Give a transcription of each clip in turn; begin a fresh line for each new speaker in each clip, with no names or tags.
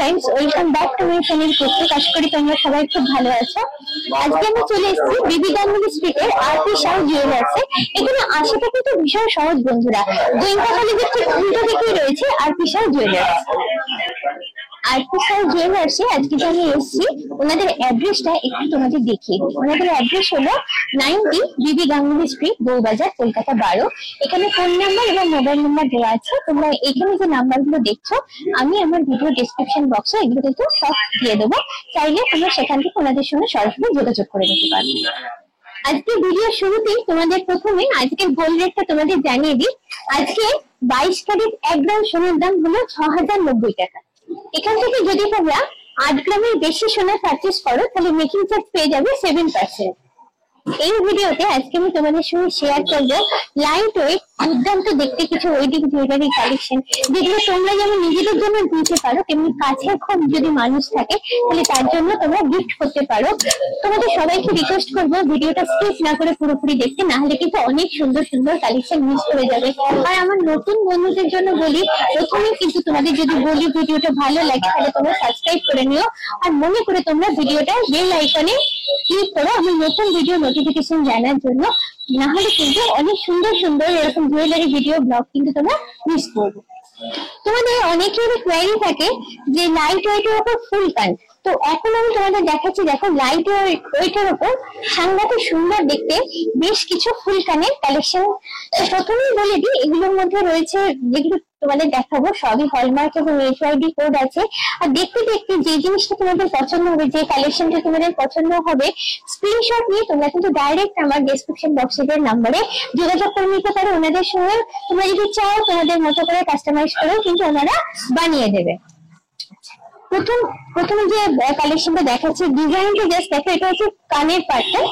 Friends, welcome back to my channel cookbook. আশা করি তোমরা সবাই খুব ভালো আছো। আজকে আমি চলে এসেছি বিবি গাঙ্গুলি স্ট্রিটের আরপি শাহ জুয়েলার্সে। এখানে আসাটা কিন্তু ভীষণ সহজ বন্ধুরা। গোয়েঙ্কা কলেজের ঠিক উল্টো দিকেই রয়েছে RP Shah jewellers. RP Shah জুয়েলার্সে আজকে যে আমি এসেছি, ওনাদের অ্যাড্রেসটা একটু তোমাদের দেখিয়ে দিই। ওনাদের অ্যাড্রেস হলো 90 বিবি গাঙ্গুলি স্ট্রিট, বউবাজার, কলকাতা 12। এখানে ফোন নাম্বার এবং মোবাইল নাম্বার দেওয়া আছে। তোমরা এখানে যে নাম্বারগুলো দেখছো, আমি আমার ভিডিও ডেসক্রিপশন বক্সে এগুলো কিন্তু সব দিয়ে দেবো। চাইলে তোমরা সেখান থেকে ওনাদের সঙ্গে সরাসরি যোগাযোগ করে নিতে পারবে। আজকে ভিডিও শুরুতেই তোমাদের প্রথমে আজকের গোল্ড রেটটা তোমাদের জানিয়ে দিই। আজকে 22 ক্যারেট 1 গ্রাম সোনার দাম হলো 6090 টাকা। এখান থেকে যদি তোমরা 8 গ্রামের বেশি সোনা পারচেস করো, তাহলে মেকিং চার্জ পেয়ে যাবে 7%। এই ভিডিওতে আজকে আমি তোমাদের সঙ্গে শেয়ার করবো লাইট ওয়েট দুর্দান্ত দেখতে কিছু ওয়েডিং জুয়েলারি কালেকশন, যেগুলো তোমরা যেমন নিজেদের জন্য নিতে পারো, তেমনি কাছে খুব যদি মানুষ থাকে তাহলে তার জন্য তোমরা গিফট করতে পারো। তোমাদের সবাইকে রিকোয়েস্ট করবো ভিডিওটা স্কিপ না করে পুরোপুরি দেখতে, না হলে কিন্তু অনেক সুন্দর সুন্দর কালেকশন মিস করে যাবে। আর আমার নতুন বন্ধুদের জন্য বলি, প্রথমে কিন্তু তোমাদের যদি বলি ভিডিওটা ভালো লাগে তাহলে তোমরা সাবস্ক্রাইব করে নিও, আর মনে করে তোমরা ভিডিওটা বেল আইকনে ক্লিক করো আমার নতুন ভিডিও নোটিফিকেশন জানার জন্য। না হলে কিন্তু অনেক সুন্দর সুন্দর এরকম জুয়েলারি ভিডিও ব্লগ কিন্তু তোমরা মিস করবে। তোমাদের অনেকেরই কোয়েরি থাকে যে লাইট ওয়েটের উপর ফুল কান, তো এখন আমি তোমাদের দেখাচ্ছি। দেখো, লাইট ওয়েটের উপর সাংঘাতিক সুন্দর দেখতে বেশ কিছু ফুল কানের কালেকশন। প্রথমেই বলে দিই, এগুলোর মধ্যে রয়েছে, যেগুলো তোমাদের দেখাবো সবই হলমার্ক এবং HYD কোড আছে। আর দেখতে দেখতে যে জিনিসটা তোমাদের পছন্দ হবে, যে কালেকশনটা তোমাদের পছন্দ হবে, স্ক্রিনশট নিয়ে তোমরা কিন্তু ডাইরেক্ট আমার ডেসক্রিপশন বক্সের নাম্বারে যোগাযোগ করে নিতে পারো ওনাদের সঙ্গে। তোমরা যদি চাও তোমাদের মতো করে কাস্টমাইজ করেও কিন্তু ওনারা বানিয়ে দেবে। প্রথমে যে কালেকশনটা দেখাচ্ছি, ডিজাইনটা জাস্ট দেখো। এটা হচ্ছে কানের পার্টটা,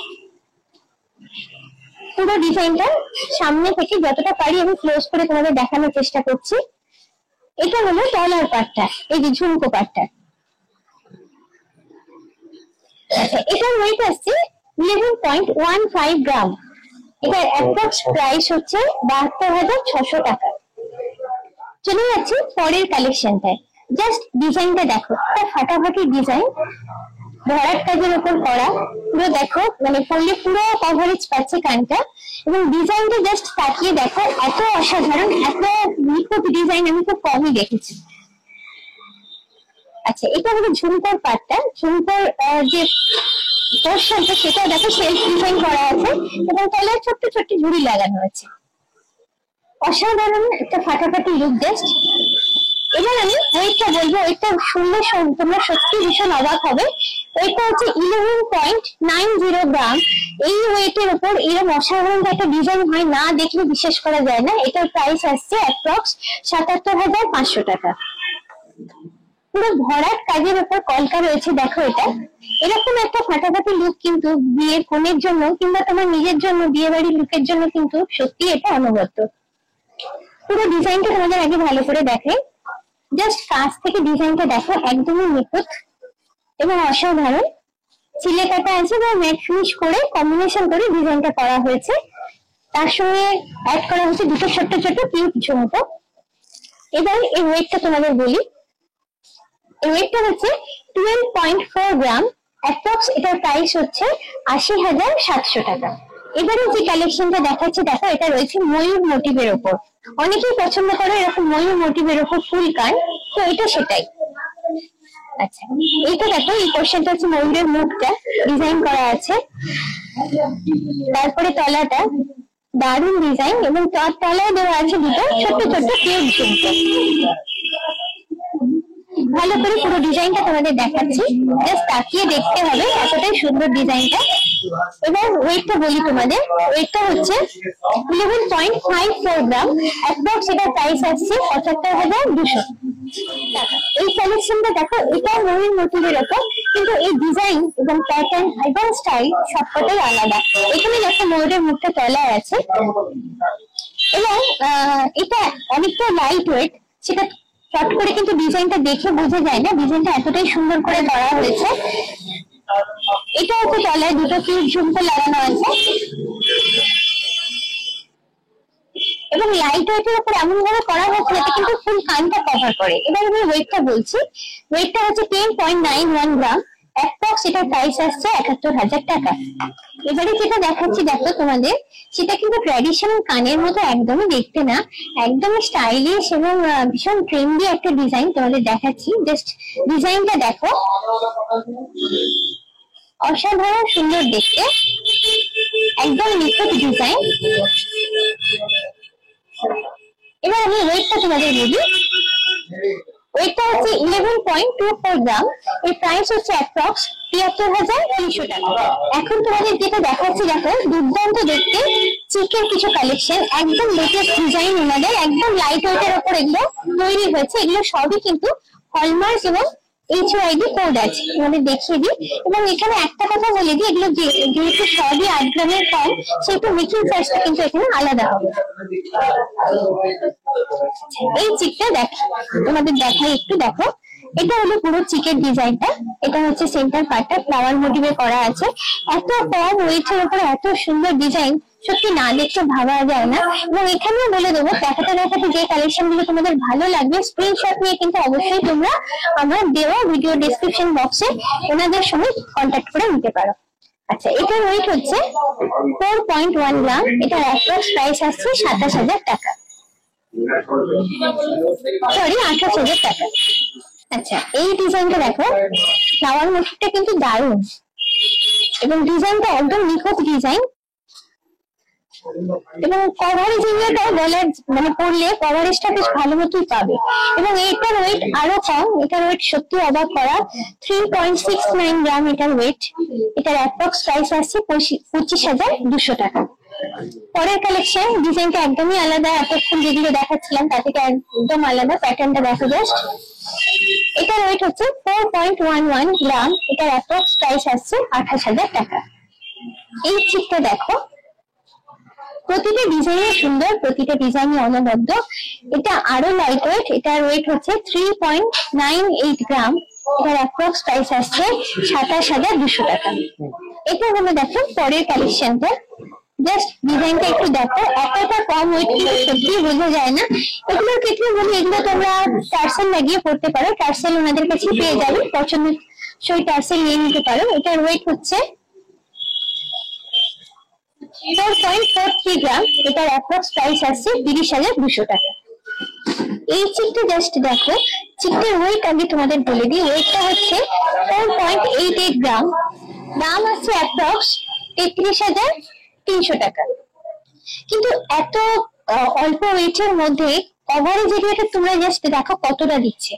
পুরো ডিজাইনটা সামনে থেকে যতটা পারি আমি ক্লোজ করে তোমাদের দেখানোর চেষ্টা করছি। এটা হলো তলার পার্টটা, এই যে ঝুমকো পার্টটা। আচ্ছা, এটার ওয়েট আসছে 11.15 গ্রাম। এটার অ্যাপ্রক্স প্রাইস হচ্ছে 72,600 টাকা। চলে যাচ্ছে পরের কালেকশনটায়। জাস্ট ডিজাইনটা দেখো, একটা ফাটাফাটি ডিজাইন, ভরাট কাজের উপর করা। পুরো দেখো, মানে পড়লে পুরো কভারেজ পাচ্ছে কানটা, এবং ডিজাইনটা জাস্ট তাকিয়ে দেখো, এত অসাধারণ, এত নিখুঁত ডিজাইন আমি খুব কমই দেখেছি। আচ্ছা, এটা হলো ঝুমকোর পার্টটা। ঝুমকোর যে পোর্শনটা সেটা দেখো সেলফ ডিজাইন করা আছে, এবং তলায় ছোট্ট ছোট্ট ঝুড়ি লাগানো আছে। অসাধারণ একটা ফাটাফাটি লুক জাস্ট। এবার আমি ওয়েটটা বলবো, ওয়েটটা শুনলে তোমরা সত্যি ভীষণ অবাক হবে। ওয়েটটা হচ্ছে 11.90 গ্রাম। এই ওয়েটের উপর এরকম অসাধারণ একটা ডিজাইন হয়, না দেখলে বিশ্বাস করা যায় না। এটার প্রাইস আসছে অ্যাপ্রক্স 77,500 টাকা। পুরো ভরাট কাজের উপর কলকা রয়েছে। দেখো, এটা এরকম একটা ফাটাফাটি লুক কিন্তু বিয়ের কনের জন্য কিংবা তোমার নিজের জন্য, বিয়ে বাড়ির লুকের জন্য কিন্তু সত্যি এটা অনবদ্য। পুরো ডিজাইনটা তোমাদের আগে ভালো করে দেখে, জাস্ট কাছ থেকে ডিজাইনটা দেখো, একদমই নিখুঁত এবং অসাধারণ। চিলে কাটা আছে বা ম্যাট ফিনিশ করে কম্বিনেশন করে ডিজাইনটা করা হয়েছে। তার সঙ্গে অ্যাড করা হচ্ছে দুটো ছোট্ট ছোট্ট কিউট ঝুমকো। এবার এই ওয়েটটা তোমাদের বলি, এই ওয়েটটা হচ্ছে 12.4 গ্রাম। অ্যাপ্রক্স এটার প্রাইস হচ্ছে 80,700 টাকা। এবারে যে কালেকশনটা দেখাচ্ছে দেখো, এটা রয়েছে ময়ূর মোটিভের ওপর। অনেকেই পছন্দ করে এরকম ময়ূর মোটিভের ওপর ফুল কান, তো এটা সেটাই। আচ্ছা, এইটা দেখো, এই পোর্শনটা হচ্ছে ময়ূরের মুখটা ডিজাইন করা আছে। তারপরে তলাটা দারুণ ডিজাইন, এবং তার তলায় দেওয়া আছে দুটো ছোট্ট ছোট্ট কিউট ঝুমকো। ভালো করে পুরো ডিজাইনটা তোমাদের দেখাচ্ছি, জাস্ট তাকিয়ে দেখতে হবে, এতটাই সুন্দর ডিজাইনটা। এবার ওয়েটটা বলি তোমাদের, ওয়েটটা হচ্ছে 11.54 গ্রাম। অ্যাপ্রক্স এটার প্রাইস আসছে 75,200 টাকা। এই কালেকশনটা দেখো, এটা ময়ূর মোটিভের ওপর, কিন্তু এই ডিজাইন এবং প্যাটার্ন এবং স্টাইল সবকটাই আলাদা। এখানে দেখো ময়ূরের মুখটা তলায় আছে, এবং এটা অনেকটা লাইট ওয়েট। সেটা চট করে কিন্তু ডিজাইনটা দেখে বোঝা যায় না, ডিজাইনটা এতটাই সুন্দর করে করা হয়েছে। এটা হচ্ছে তলায় দুটো কিউট ঝুমকো লাগানো আছে। এবার একদম লাইট ওয়েটের উপর এমন ভাবে করা হয়েছে যাতে কিন্তু ফুল কানটা কভার করে। এবার আমি ওয়েটটা বলছি, ওয়েটটা হচ্ছে 10.91 গ্রাম, অ্যাপ্রক্স এটার প্রাইস আসছে ৭১,০০০ টাকা। এবারে যেটা দেখাচ্ছি দেখো তোমাদের, সেটা কিন্তু ট্র্যাডিশনাল কানের মতো একদমই দেখতে না, একদমই স্টাইলিশ এবং ভীষণ ট্রেন্ডি একটা ডিজাইন তোমাদের দেখাচ্ছি। জাস্ট ডিজাইনটা দেখো, অসাধারণ সুন্দর দেখতে, একদম নিখুঁত ডিজাইন। এবার আমি ওয়েটটা তোমাদের বলি, ওয়েটটা হচ্ছে 11.24 গ্রাম, এর প্রাইস হচ্ছে অ্যাপ্রক্স ৭৩,৩০০ টাকা। এখন তোমাদের যেটা দেখাচ্ছি দেখো, দুর্দান্ত দেখতে চিকের কিছু কালেকশন, একদম লেটেস্ট ডিজাইন ওনাদের, একদম লাইট ওয়েটের উপর এগুলো তৈরি হয়েছে। এগুলো সবই কিন্তু হলমার্ক এবং HYD কোড আছে, তোমাদের দেখিয়ে দিই। এবং এখানে একটা কথা বলে দিই, এগুলো যেহেতু সবই 8 গ্রামের কম, সেহেতু মেকিং চার্জটা কিন্তু এখানে আলাদা হবে। এই চিকটা তোমাদের দেখাই একটু, দেখো এটা হলো পুরো চিকের ডিজাইনটা, এটা হচ্ছে সেন্টার পার্টটা ফ্লাওয়ার মোটিভে করা আছে। এত কম ওয়েটের উপরে এত সুন্দর ডিজাইন সত্যি না দেখতে ভাবা যায় না। এবং এখানেও বলে দেবো, দেখাতে দেখাতে যে কালেকশন গুলো তোমাদের ভালো লাগবে স্ক্রিনশট নিয়ে কিন্তু অবশ্যই তোমরা আমার দেওয়া ভিডিও ডেসক্রিপশন বক্সে ওনাদের সঙ্গে কন্ট্যাক্ট করে নিতে পারো। আচ্ছা, এটার ওয়েট হচ্ছে 4.1 গ্রাম, এটার অ্যাপ্রক্স প্রাইস আসছে ২৭,০০০ টাকা, সরি ২৮,০০০ টাকা। আচ্ছা, এই ডিজাইনটা দেখো, ফ্লাওয়ার মোটিভটা কিন্তু দারুণ এবং ডিজাইনটা একদম নিখুঁত ডিজাইন। এবং কভারেজ এরিয়াটাও গলার মানে পরলে কভারেজটা বেশ ভালো মতোই পাবে। এবং এটার ওয়েট আরো কম, এটার ওয়েট সত্যি অবাক করা, 3.69 গ্রাম এটার ওয়েট, এটার অ্যাপ্রক্স প্রাইস আসছে ২৫,২০০ টাকা। পরের কালেকশন, ডিজাইনটা একদমই আলাদা, এতক্ষণ যেগুলো দেখাচ্ছিলাম তার থেকে একদম আলাদা, প্যাটার্নটা দেখো জাস্ট। এটার ওয়েট হচ্ছে 4.11 গ্রাম, এটার অ্যাপ্রক্স প্রাইস আসছে ২৮,০০০ টাকা। এই চিকটা দেখো, প্রতিটা ডিজাইনে সুন্দর, প্রতিটা ডিজাইনে অনবদ্য। এটা আরো লাইট ওয়েট, এটার ওয়েট হচ্ছে 3.98 গ্রাম, এটার অ্যাপ্রক্স প্রাইস আসছে ২৭,২০০ টাকা। এটা হলো দেখো পরের কালেকশনটা, জাস্ট ডিজাইনটা একটু দেখো, এতটা কম ওয়েট কিন্তু সত্যি বোঝা যায় না। এগুলোর ক্ষেত্রে বলি, এগুলো তোমরা টার্সেল লাগিয়ে পড়তে পারো, টার্সেল ওনাদের কাছে পেয়ে যাবে, পছন্দ সেই টার্সেল নিয়ে নিতে পারো। এটার ওয়েট হচ্ছে 4.43 গ্রাম, এটার অ্যাপ্রক্স প্রাইস আসছে ৩০,২০০ টাকা। এই চিকটা জাস্ট দেখো, চিকটার ওয়েট আগে তোমাদের বলে দিই, ওয়েটটা হচ্ছে 4.88 গ্রাম, দাম আছে অ্যাপ্রক্স ৩৩,৩০০ টাকা। কিন্তু এত অল্প ওয়েটের মধ্যে কভারেজ এরিয়াটা তোমরা জাস্ট দেখো কতটা দিচ্ছে।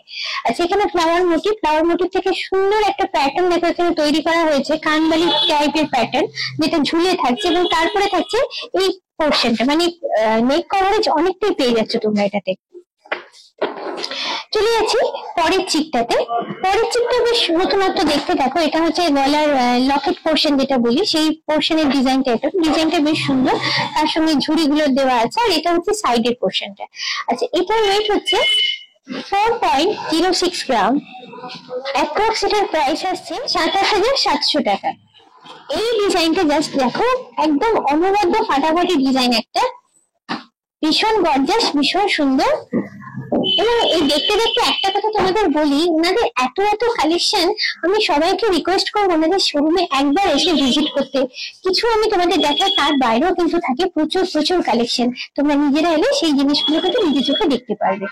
আচ্ছা, এখানে ফ্লাওয়ার মোটিভ থেকে সুন্দর একটা প্যাটার্ন দেখো এখানে তৈরি করা হয়েছে, কানবালি টাইপের প্যাটার্ন, যেটা ঝুলে থাকছে এবং তারপরে থাকছে এই পোর্শনটা, মানে নেক কভারেজ অনেকটাই পেয়ে যাচ্ছে তোমরা এটাতে। চলে যাচ্ছি পরের চিকটাতে। পরের চিকটা বেশ নতুনত্ব দেখতে, দেখো এটা হচ্ছে গলার লকেট পোর্শন যেটা বলি, সেই পোর্শনের ডিজাইনটা, এটা ডিজাইনটা বেশ সুন্দর, তার সঙ্গে ঝুড়ি গুলো দেওয়া আছে, আর এটা হচ্ছে সাইডের পোর্শনটা। আচ্ছা, এটার ওয়েট হচ্ছে 4.06 গ্রাম, অ্যাপ্রক্স এটার প্রাইস আসছে ২৭,৭০০ টাকা। এই ডিজাইনটা জাস্ট দেখো, একদম অনবদ্য ফাটাফাটি ডিজাইন, একটা ভীষণ গর্জাস, ভীষণ সুন্দর। এবং এই দেখতে দেখতে একটা কথা তোমাদের বলি, ওনাদের এত এত কালেকশন, আমি সবাইকে রিকোয়েস্ট করবো ওনাদের শোরুমে একবার এসে ভিজিট করতে। কিছু আমি তোমাদের দেখাই, তার বাইরেও কিন্তু থাকে প্রচুর প্রচুর কালেকশন, তোমরা নিজেরা এলে সেই জিনিসগুলো কিন্তু নিজের চোখে দেখতে পারবে।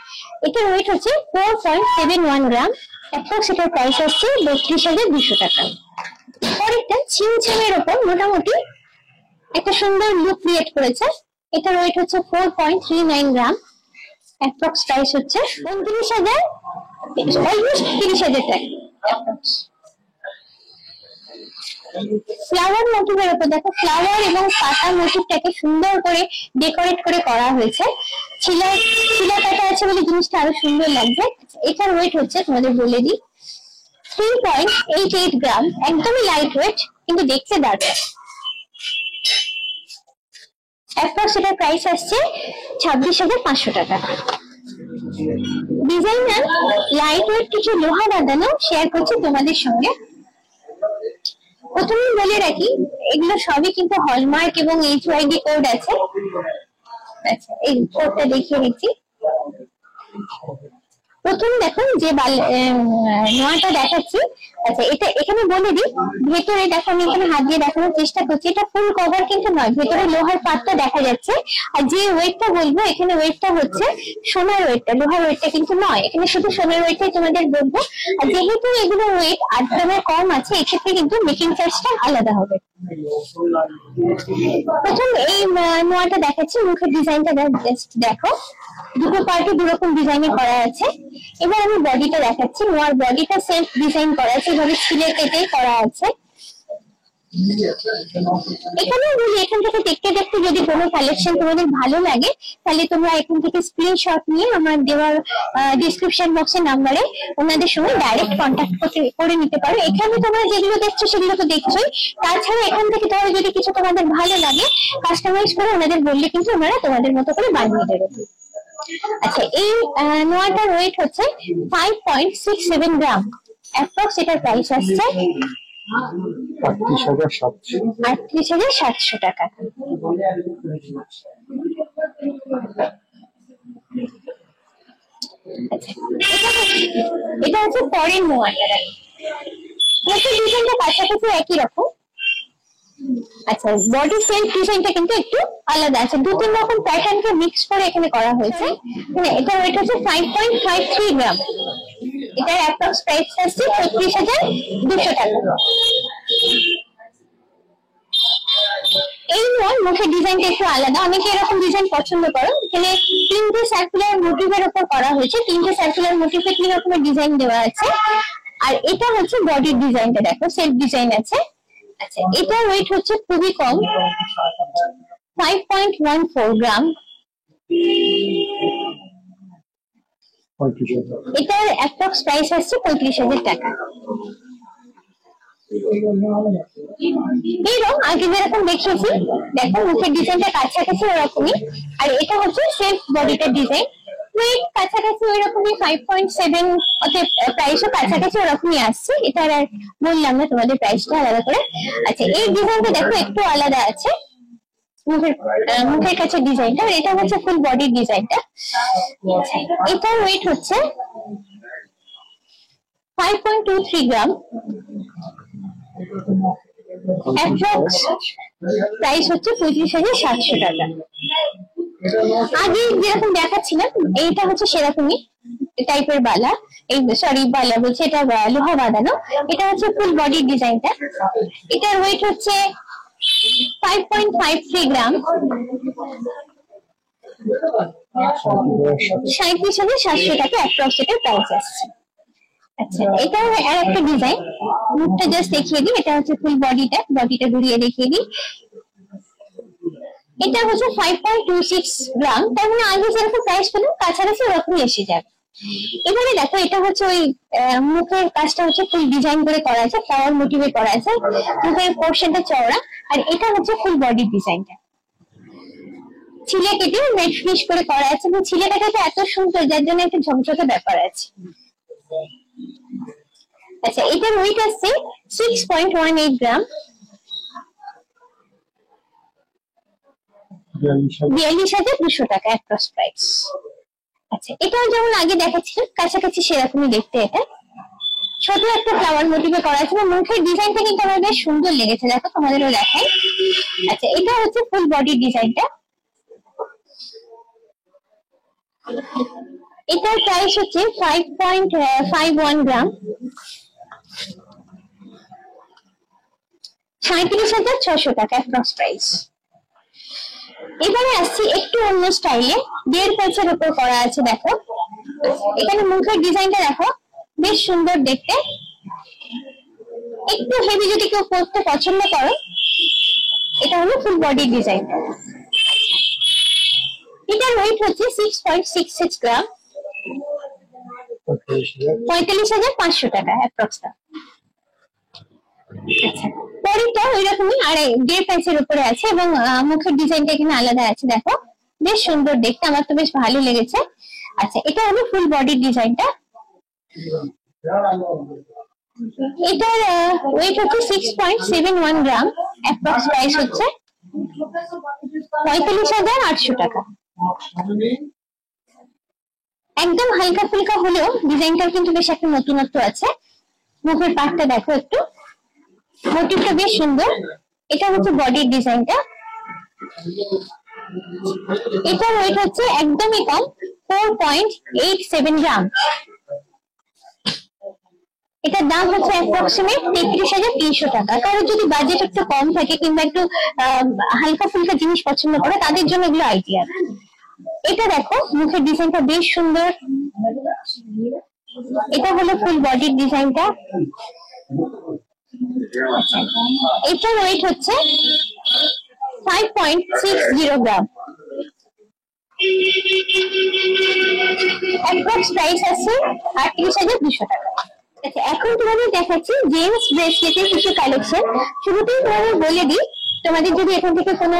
এটার ওয়েট হচ্ছে 4.71 গ্রাম, অ্যাপ্রক্স এটার প্রাইস আসছে ৩২,২০০ টাকা। পরেরটা ছিমছিমের ওপর মোটামুটি একটা সুন্দর লুক ক্রিয়েট করেছে, এটার ওয়েট হচ্ছে 4.39 গ্রাম, অ্যাপ্রক্স প্রাইস হচ্ছে ২৯,০০০, অলমোস্ট ৩০,০০০ টাকা। ফ্লাওয়ার মোটিভের উপর দেখো, ফ্লাওয়ার এবং পাতা মোটিভটাকে সুন্দর করে ডেকোরেট করে করা হয়েছে, শিলা কাটা আছে বলে জিনিসটা আরো সুন্দর লাগছে। এটার ওয়েট হচ্ছে তোমাদের বলে দিই 3.88 গ্রাম, একদমই লাইট ওয়েট কিন্তু দেখতে দারুণ। অ্যাপ্রক্স এটার প্রাইস আসছে ২৬,৫০০ টাকা। ডিজাইনার লাইট ওয়েট কিছু লোহা বাঁধানো শেয়ার করছি তোমাদের সঙ্গে। প্রথমেই বলে রাখি, এগুলো সবই কিন্তু হলমার্ক এবং HYD কোড আছে। আচ্ছা এই কোটটা দেখিয়ে দিচ্ছি। প্রথম দেখো যে নোয়াটা দেখাচ্ছি, আচ্ছা এটা এখানে বলে দিই, ভেতরে দেখো আমি এখানে হাত দিয়ে দেখানোর চেষ্টা করছি, এটা ফুল কভার কিন্তু নয়, ভেতরে লোহার পাতটা দেখা যাচ্ছে। আর যে ওয়েটটা বলবো এখানে ওয়েটটা হচ্ছে সোনার ওয়েটটা, লোহার ওয়েটটা কিন্তু নয়, এখানে শুধু সোনার ওয়েটটাই তোমাদের বলবো। আর যেহেতু এগুলো ওয়েট 8 গ্রামের কম আছে, এক্ষেত্রে কিন্তু মেকিং চার্জটা আলাদা হবে। প্রথম এই নোয়াটা দেখাচ্ছি, মুখের ডিজাইনটা জাস্ট দেখো, দুটো পার্টে দুরকম ডিজাইনে করা আছে। এবার আমি বডিটা দেখাচ্ছি, নোয়ার বডিটা সেলফ ডিজাইন করা আছে, এভাবে ছিলে কেটে করা আছে। এখানে বলি এখান থেকে দেখতে দেখতে যদি কোনো কালেকশন তোমাদের ভালো লাগে, তাহলে তোমরা এখান থেকে স্ক্রিনশট নিয়ে আমার দেওয়া ডিসক্রিপশন বক্সের নাম্বারে ওনাদের সঙ্গে ডাইরেক্ট কন্ট্যাক্ট করে নিতে পারো। এখানে তোমরা যেগুলো দেখছো সেগুলো তো দেখছোই, তাছাড়া এখান থেকে তোমার যদি কিছু তোমাদের ভালো লাগে কাস্টমাইজ করে ওনাদের বললে কিন্তু ওনারা তোমাদের মতো করে বানিয়ে দেবে। আচ্ছা এই নোয়াটার ওয়েট হচ্ছে 5.67 গ্রাম, অ্যাপ্রক্স এটার প্রাইস আসছে 38,700 টাকা। এটা হচ্ছে পরের নোয়াটা, ডিজাইনটা কাছাকাছি একই রকম। আচ্ছা বডি সেলফ ডিজাইনটা কিন্তু একটু আলাদা আছে, দু তিন রকম প্যাটার্নকে মিক্স করে এখানে করা হয়েছে। এটা ওয়েট হচ্ছে 5.53 গ্রাম, এটার অ্যাপ্রক্স প্রাইস আসছে 36,200 টাকা। এই নয় মুখের ডিজাইনটা একটু আলাদা, অনেকে এরকম ডিজাইন পছন্দ করো। এখানে তিনটে সার্কুলার মোটিভের উপর করা হয়েছে, তিনটে সার্কুলার মোটিভে তিন রকমের ডিজাইন দেওয়া আছে। আর এটা হচ্ছে বডির ডিজাইনটা দেখো, সেলফ ডিজাইন আছে। আচ্ছা এটা ওয়েট হচ্ছে খুবই কম, 5.14 গ্রাম, এটার অ্যাপ্রক্স প্রাইস আসছে 35,000 টাকা। এরকম আগে যেরকম দেখিয়েছি দেখো, মুখের ডিজাইনটা কাছাকাছি ওরকমই। আর এটা হচ্ছে সেলফ বডিটার ডিজাইন, ওয়েট কাছাকাছি ওই রকমই 5.7, অর্থাৎ প্রাইসও কাছাকাছি ওরকমই আসছে। এটার আর বললাম না তোমাদের প্রাইসটা আলাদা করে। আচ্ছা এই ডিজাইনটা দেখো একটু আলাদা আছে, মুখের কাছে ডিজাইনটা, এটা হচ্ছে ফুল বডির ডিজাইনটা। এটার ওয়েট হচ্ছে 5.23 গ্রাম, অ্যাপ্রক্স প্রাইস হচ্ছে 35,700 টাকা। আগে যেরকম দেখাচ্ছিলাম এইটা হচ্ছে সেরকমই টাইপের বালা, এই সরি বালা বলছে, এটা লোহা বাঁধানো। এটা হচ্ছে ফুল বডির ডিজাইনটা, এটার ওয়েট হচ্ছে 5.53 গ্রাম, 37,700 টাকা অ্যাপ্রক্স এটার প্রাইস আসছে। আচ্ছা এটা আর একটা ডিজাইন, মুখটা জাস্ট দেখিয়ে দিই, এটা হচ্ছে ফুল বডিটা ঘুরিয়ে দেখিয়ে দিই। এটা হচ্ছে 5.26 গ্রাম, তার মানে আগে যেরকম প্রাইস পেলাম কাছাকাছি ওরকমই এসে যাবে। এবারে দেখো এটা হচ্ছে ওই মুখের কাজটা হচ্ছে ফুল ডিজাইন করে করা আছে, ফ্লাওয়ার মোটিভে করা আছে, মুখের পোর্শনটা চওড়া। আর এটা হচ্ছে ফুল বডির ডিজাইনটা, ছিলে কেটে ম্যাট ফিনিশ করে করা আছে, এবং ছিলেটা কেটে এত সুন্দর যার জন্য একটা ঝকঝকে ব্যাপার আছে। আচ্ছা এটার ওয়েট আসছে 6.18 গ্রাম, 42,200 টাকা অ্যাপ্রক্স প্রাইস। আচ্ছা এটাও যেমন আগে দেখাচ্ছিলাম কাছাকাছি সেরকমই দেখতে, এটা ছোট একটা ফ্লাওয়ার মোটিভে করা আছে, মুখের ডিজাইনটা কিন্তু আমার বেশ সুন্দর লেগেছে, দেখো তোমাদেরও দেখাই। আচ্ছা এটা হচ্ছে ফুল বডির ডিজাইনটা, এটার প্রাইস হচ্ছে 5.51 গ্রাম, 37,600 টাকা অ্যাপ্রক্স প্রাইস। এবারে আসছি একটু অন্য স্টাইলে, 1.5 প্যাচের উপর করা আছে দেখো, এখানে মুখের ডিজাইনটা দেখো বেশ সুন্দর দেখতে, একটু হেভি যদি কেউ পরতে পছন্দ করো, এটা হলো ফুল বডির ডিজাইনটা। এটার ওয়েট হচ্ছে 6.66 গ্রাম, 45,500 টাকা অ্যাপ্রক্স। আচ্ছা পরেরটা ওই রকমই আর 1.5 প্যাচের উপরে আছে, এবং মুখের ডিজাইনটা এখানে আলাদা আছে দেখো, বেশ সুন্দর দেখতে, আমার তো বেশ ভালো লেগেছে। আচ্ছা এটা হলো ফুল বডির ডিজাইনটা, এটার ওয়েট হচ্ছে 6.71 গ্রাম, অ্যাপ্রক্স প্রাইস হচ্ছে 45,800 টাকা। একদম হালকা ফুলকা হলেও ডিজাইনটাও কিন্তু বেশ একটা নতুনত্ব আছে। মুখের পাটটা দেখো একটু, মোটিভটা বেশ সুন্দর। এটা হচ্ছে বডির ডিজাইনটা। এটা ওয়েট হচ্ছে একদমই কম, 4.87 গ্রাম। এটার দাম হচ্ছে অ্যাপ্রক্সিমেট 33,300 টাকা। কারো যদি বাজেট একটু কম থাকে কিংবা একটু হালকা ফুলকা জিনিস পছন্দ করে তাদের জন্য এগুলো আইডিয়া। এটা দেখো মুখের ডিজাইনটা বেশ সুন্দর। এটা হলো ফুল বডির ডিজাইনটা। এটার ওয়েট হচ্ছে 5.60 গ্রাম। অ্যাপ্রক্স প্রাইস আছে 38,200 টাকা। আচ্ছা, এখন তোমাদের দেখাচ্ছি জেন্টস ব্রেসলেটের কিছু কালেকশন। শুরুতেই তোমাদের বলে দিই, তোমাদের যদি এখান থেকে কোনো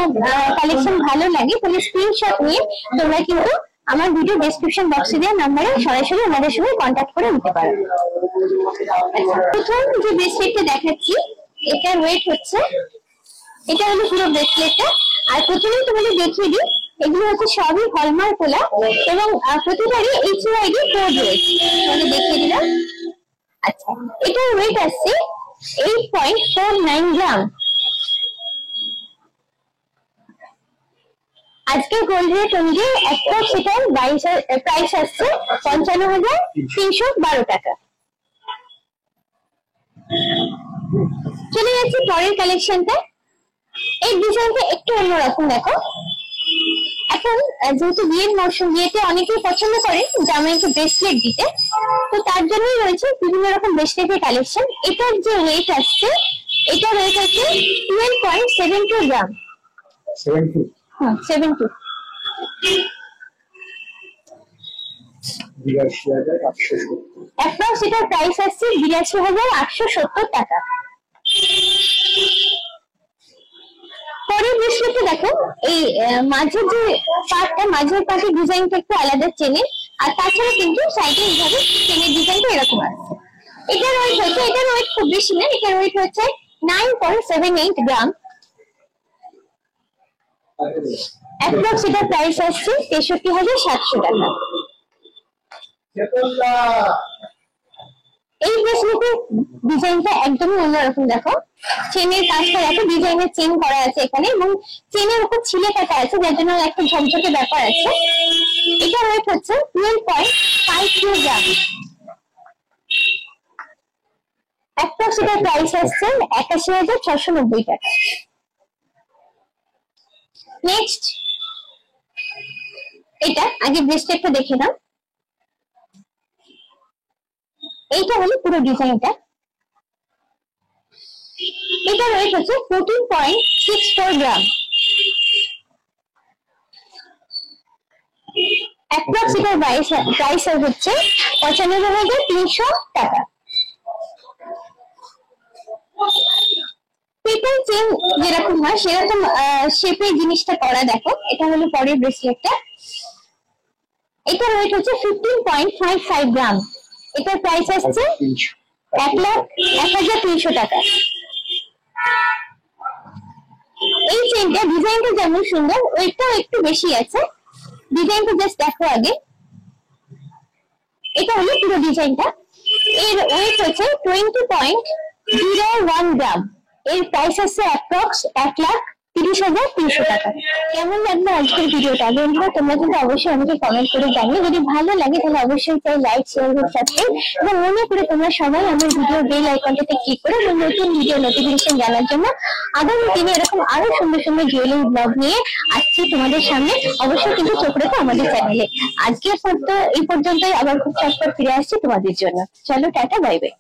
কালেকশন ভালো লাগে তাহলে স্ক্রিনশট নিয়ে তোমরা কিন্তু আমার ভিডিও ডেসক্রিপশন বক্সে দেওয়া নাম্বারে সরাসরি আমাদের সঙ্গে কন্ট্যাক্ট করে নিতে পারো। প্রথম যে ব্রেসলেটটা দেখাচ্ছি এটার ওয়েট হচ্ছে, এটা হলো পুরো ব্রেসলেটটা। আর প্রথমেই তোমাদের দেখিয়ে দিই, এগুলো হচ্ছে সবই হলমার্ক তোলা এবং প্রতিটারই HUID কোড রয়েছে। তোমাদের দেখিয়ে দিলাম। আচ্ছা, এটার ওয়েট আসছে 8.49 গ্রাম। আজকে গোল্ড রেট অনুযায়ী অ্যাপ্রক্স এটার প্রাইস আসছে 55,312 টাকা। চলে যাচ্ছে পরের কালেকশনটা। এই ডিজাইনটা একটু অন্যরকম দেখো। এখন যেহেতু বিয়ের মৌসুম, বিয়েতে অনেকেই পছন্দ করেন জামাইকে ব্রেসলেট দিতে, তো তার জন্যই রয়েছে বিভিন্ন রকম ব্রেসলেটের কালেকশন। এটার যে ওয়েট আসছে, এটা ওয়েট হচ্ছে 12.72 গ্রাম। 72 অ্যাপ্রক্স এটার প্রাইস আসছে 82,870 টাকা। পরের ব্রেসলেটটা দেখো, এই মাঝের যে পার্টটা, মাঝের পার্টের ডিজাইনটা একটু আলাদা চেনে, আর তাছাড়া কিন্তু সাইডে এইভাবে চেনের ডিজাইনটা এরকম আছে। এটার ওয়েট খুব বেশি না, এটার ওয়েট হচ্ছে 9.78 গ্রাম। অ্যাপ্রক্স এটার প্রাইস আসছে 63,700 টাকা। এই ব্রেসলেটের ডিজাইনটা একদমই অন্যরকম দেখো। চেনের কাজটা দেখো, ডিজাইনের চেন করা আছে এখানে এবং চেনের উপর ছিলে কাটা আছে, যার জন্য একটা ঝকঝকে ব্যাপার আছে। এটা ওয়েট হচ্ছে 12.52 গ্রাম। অ্যাপ্রক্স এটার প্রাইস আসছে 81,690 টাকা। নেক্সট, এটা আগে ব্রেসলেটটা দেখে নাও। এইটা হলো পুরো ডিজাইনটা। এটা ওয়েট হচ্ছে 14.64 গ্রাম। অ্যাপ্রক্স এটার প্রাইস হচ্ছে 95,300 টাকা। পেপার চেন যেরকম হয় সেরকম শেপের জিনিসটা করা দেখো। এটা হলো পরের ব্রেসলেটটা। এটার ওয়েট হচ্ছে 15.55 গ্রাম। এটার প্রাইস আসছে 1,01,300 টাকা। এই চেনটা ডিজাইনটা যেমন সুন্দর, ওয়েটটাও একটু বেশি আছে। ডিজাইনটা জাস্ট দেখো আগে। এটা হলো পুরো ডিজাইনটা। এর ওয়েট হচ্ছে 20.01 গ্রাম। এর প্রাইস আছে অ্যাপ্রক্স 1,30,300 টাকা। কেমন লাগলো আজকের ভিডিওটা বন্ধুরা? তোমরা কিন্তু অবশ্যই আমাকে কমেন্ট করে জানিও। যদি ভালো লাগে তাহলে অবশ্যই চাই লাইক, শেয়ার এবং সাবস্ক্রাইব, এবং মনে করে তোমরা সবাই আমার ভিডিও বেল আইকনটাতে ক্লিক করে নতুন ভিডিও নোটিফিকেশন জানার জন্য। আগামী দিনে এরকম আরো সুন্দর সুন্দর জুয়েলারি ব্লগ নিয়ে আসছি তোমাদের সামনে। অবশ্যই কিন্তু চোখ রেখো আমাদের চ্যানেলে। আজকে এই পর্যন্তই, আবার খুব চটপট ফিরে আসছি তোমাদের জন্য। চলো, টাটা, বাই বাই।